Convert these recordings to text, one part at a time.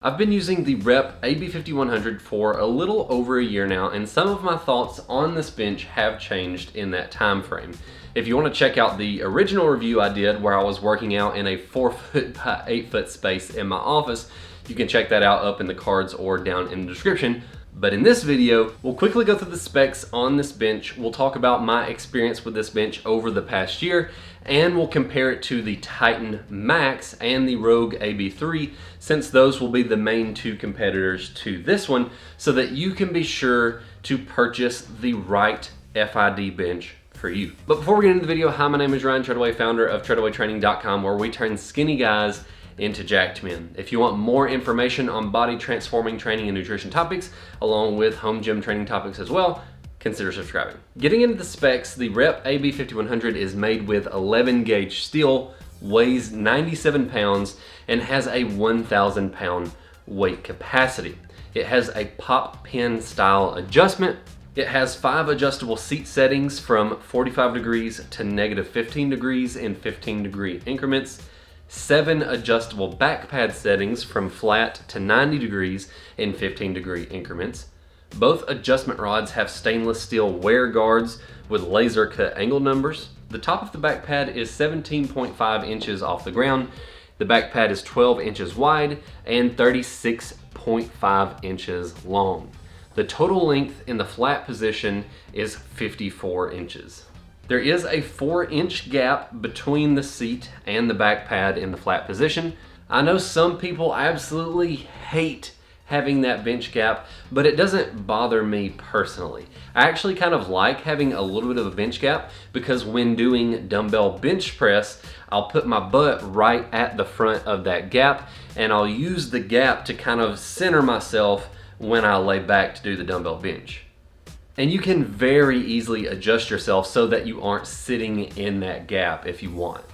I've been using the Rep AB5100 for a little over a year now, and some of my thoughts on this bench have changed in that time frame. If you want to check out the original review I did where I was working out in a 4 foot by 8 foot space in my office, you can check that out up in the cards or down in the description. But in this video, we'll quickly go through the specs on this bench, we'll talk about my experience with this bench over the past year, and we'll compare it to the Titan Max and the Rogue AB3, since those will be the main two competitors to this one, so that you can be sure to purchase the right FID bench for you. But before we get into the video, hi, my name is Ryan Treadaway, founder of TreadawayTraining.com, where we turn skinny guys into jacked men. If you want more information on body transforming training and nutrition topics, along with home gym training topics as well, consider subscribing. Getting into the specs, the Rep AB5100 is made with 11 gauge steel, weighs 97 pounds, and has a 1,000 pound weight capacity. It has a pop pin style adjustment. It has 5 adjustable seat settings from 45 degrees to -15 degrees in 15-degree increments. 7 adjustable back pad settings from flat to 90 degrees in 15-degree increments. Both adjustment rods have stainless steel wear guards with laser cut angle numbers. The top of the back pad is 17.5 inches off the ground. The back pad is 12 inches wide and 36.5 inches long. The total length in the flat position is 54 inches. There is a 4-inch gap between the seat and the back pad in the flat position. I know some people absolutely hate having that bench gap, but it doesn't bother me personally. I actually kind of like having a little bit of a bench gap because when doing dumbbell bench press, I'll put my butt right at the front of that gap, and I'll use the gap to kind of center myself when I lay back to do the dumbbell bench. And you can very easily adjust yourself so that you aren't sitting in that gap if you want.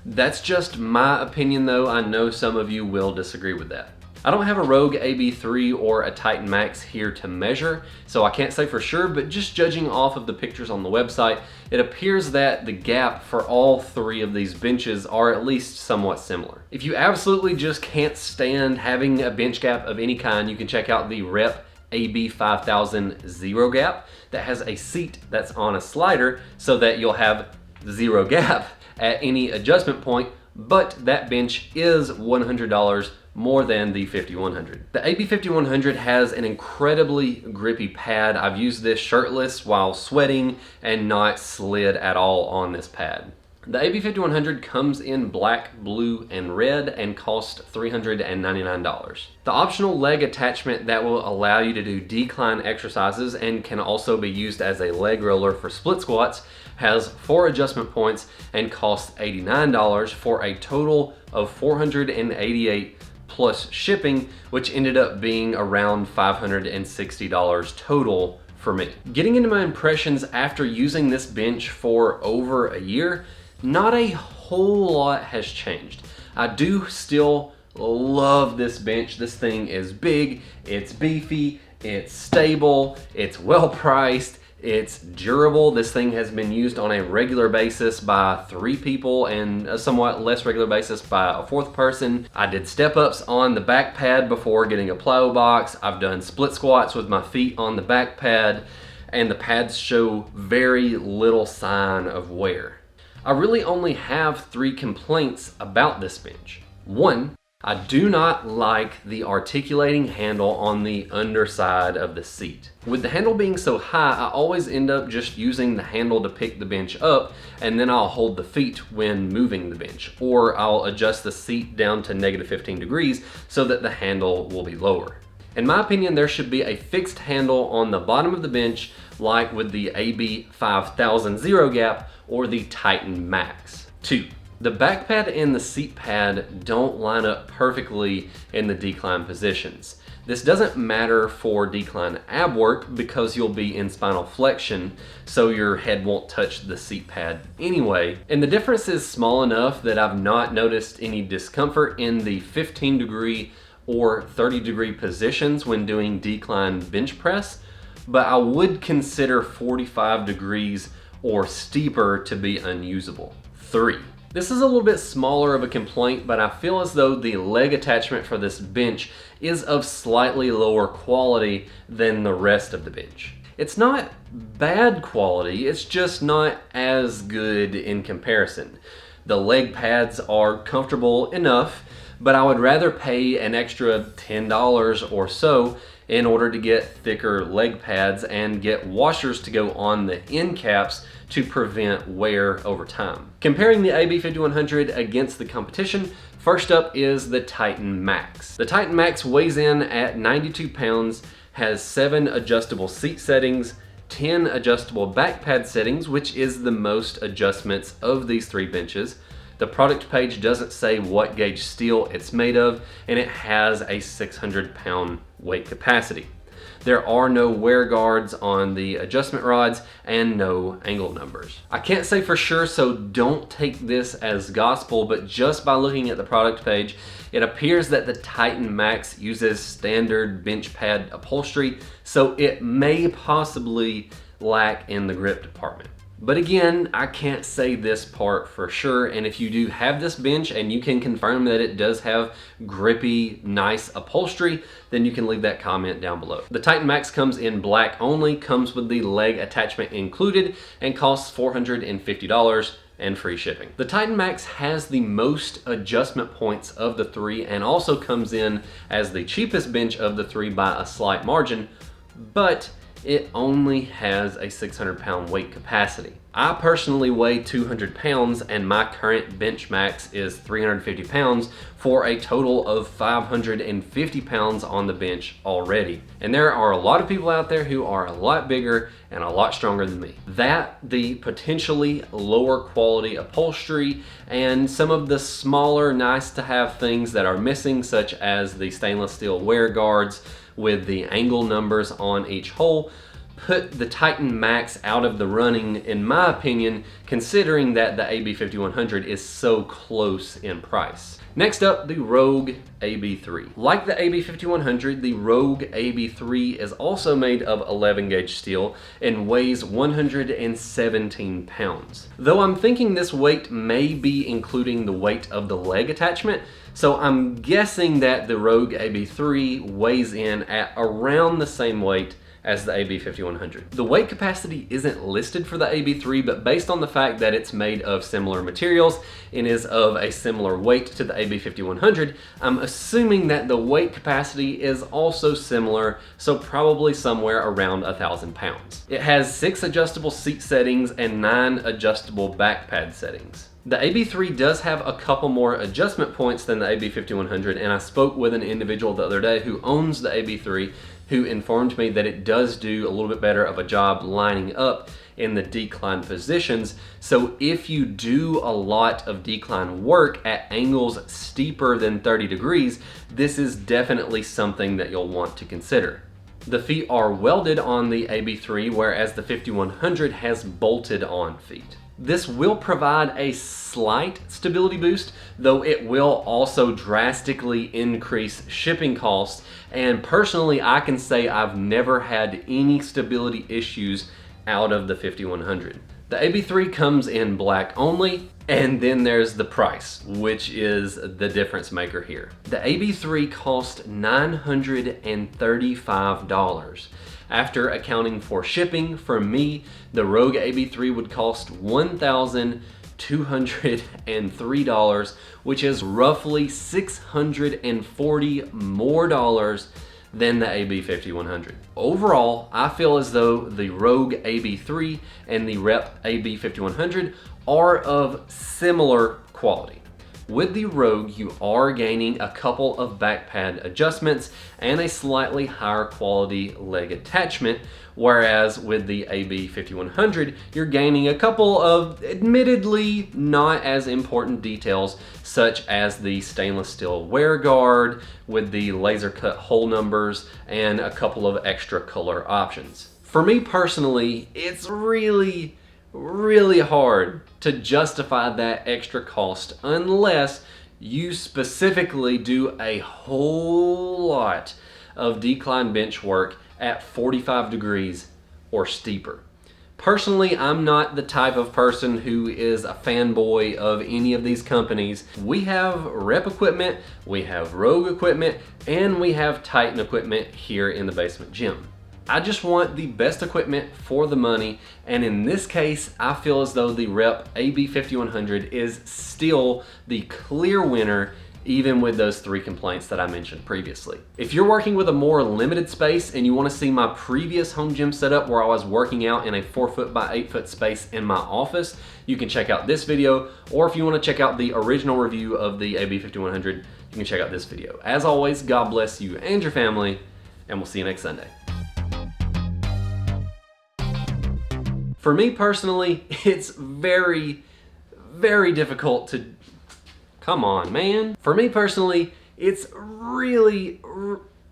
That's just my opinion though. I know some of you will disagree with that. I don't have a Rogue AB3 or a Titan Max here to measure, so I can't say for sure, but just judging off of the pictures on the website, it appears that the gap for all 3 of these benches are at least somewhat similar. If you absolutely just can't stand having a bench gap of any kind, you can check out the Rep AB5000 Zero Gap that has a seat that's on a slider so that you'll have zero gap at any adjustment point, but that bench is $100 more than the 5100. The AB5100 has an incredibly grippy pad. I've used this shirtless while sweating and not slid at all on this pad. The AB5100 comes in black, blue, and red and costs $399. The optional leg attachment that will allow you to do decline exercises and can also be used as a leg roller for split squats has 4 adjustment points and costs $89 for a total of $488 plus shipping, which ended up being around $560 total for me. Getting into my impressions after using this bench for over a year, not a whole lot has changed. I do still love this bench. This thing is big, it's beefy, it's stable, it's well priced, it's durable. This thing has been used on a regular basis by 3 people and a somewhat less regular basis by a 4th person. I did step-ups on the back pad before getting a plyo box. I've done split squats with my feet on the back pad, and the pads show very little sign of wear. I really only have 3 complaints about this bench. 1, I do not like the articulating handle on the underside of the seat. With the handle being so high, I always end up just using the handle to pick the bench up, and then I'll hold the feet when moving the bench, or I'll adjust the seat down to -15 degrees so that the handle will be lower. In my opinion, there should be a fixed handle on the bottom of the bench like with the AB5000 Zero Gap or the Titan Max. 2, the back pad and the seat pad don't line up perfectly in the decline positions. This doesn't matter for decline ab work because you'll be in spinal flexion, so your head won't touch the seat pad anyway. And the difference is small enough that I've not noticed any discomfort in the 15-degree or 30-degree positions when doing decline bench press, but I would consider 45 degrees or steeper to be unusable. 3, This is a little bit smaller of a complaint, but I feel as though the leg attachment for this bench is of slightly lower quality than the rest of the bench. It's not bad quality, it's just not as good in comparison. The leg pads are comfortable enough, but I would rather pay an extra $10 or so in order to get thicker leg pads and get washers to go on the end caps to prevent wear over time. Comparing the AB5100 against the competition, first up is the Titan Max. The Titan Max weighs in at 92 pounds, has 7 adjustable seat settings, 10 adjustable back pad settings, which is the most adjustments of these 3 benches. The product page doesn't say what gauge steel it's made of, and it has a 600-pound weight capacity. There are no wear guards on the adjustment rods and no angle numbers. I can't say for sure, so don't take this as gospel, but just by looking at the product page, it appears that the Titan Max uses standard bench pad upholstery, so it may possibly lack in the grip department. But again, I can't say this part for sure, and if you do have this bench and you can confirm that it does have grippy, nice upholstery, then you can leave that comment down below. The Titan Max comes in black only, comes with the leg attachment included, and costs $450 and free shipping. The Titan Max has the most adjustment points of the 3 and also comes in as the cheapest bench of the 3 by a slight margin, but it only has a 600-pound weight capacity. I personally weigh 200 pounds and my current bench max is 350 pounds for a total of 550 pounds on the bench already. And there are a lot of people out there who are a lot bigger and a lot stronger than me. That, the potentially lower quality upholstery, and some of the smaller nice to have things that are missing, such as the stainless steel wear guards with the angle numbers on each hole, put the Titan Max out of the running, in my opinion, considering that the AB5100 is so close in price. Next up, the Rogue AB3. Like the AB5100, the Rogue AB3 is also made of 11 gauge steel and weighs 117 pounds. Though I'm thinking this weight may be including the weight of the leg attachment, so I'm guessing that the Rogue AB3 weighs in at around the same weight as the AB5100. The weight capacity isn't listed for the AB3, but based on the fact that it's made of similar materials and is of a similar weight to the AB5100, I'm assuming that the weight capacity is also similar, so probably somewhere around 1,000 pounds. It has 6 adjustable seat settings and 9 adjustable back pad settings. The AB3 does have a couple more adjustment points than the AB5100, and I spoke with an individual the other day who owns the AB3 who informed me that it does do a little bit better of a job lining up in the decline positions. So if you do a lot of decline work at angles steeper than 30 degrees, this is definitely something that you'll want to consider. The feet are welded on the AB3, whereas the 5100 has bolted on feet. This will provide a slight stability boost, though it will also drastically increase shipping costs. And personally, I can say I've never had any stability issues out of the 5100. The AB3 comes in black only, and then there's the price, which is the difference maker here. The AB3 cost $935. After accounting for shipping, for me, the Rogue AB3 would cost $1,203, which is roughly $640 more than the AB5100. Overall, I feel as though the Rogue AB3 and the Rep AB5100 are of similar quality. With the Rogue, you are gaining a couple of back pad adjustments and a slightly higher quality leg attachment, whereas with the AB5100, you're gaining a couple of admittedly not as important details, such as the stainless steel wear guard with the laser cut hole numbers and a couple of extra color options. For me personally, it's really hard to justify that extra cost unless you specifically do a whole lot of decline bench work at 45 degrees or steeper. Personally, I'm not the type of person who is a fanboy of any of these companies. We have Rep equipment, we have Rogue equipment, and we have Titan equipment here in the basement gym. I just want the best equipment for the money, and in this case, I feel as though the Rep AB5100 is still the clear winner, even with those 3 complaints that I mentioned previously. If you're working with a more limited space and you want to see my previous home gym setup where I was working out in a 4-foot by 8-foot space in my office, you can check out this video, or if you want to check out the original review of the AB5100, you can check out this video. As always, God bless you and your family, and we'll see you next Sunday. For me personally, it's very, very difficult to... Come on, man. For me personally, it's really...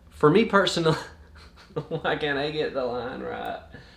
For me personally... Why can't I get the line right?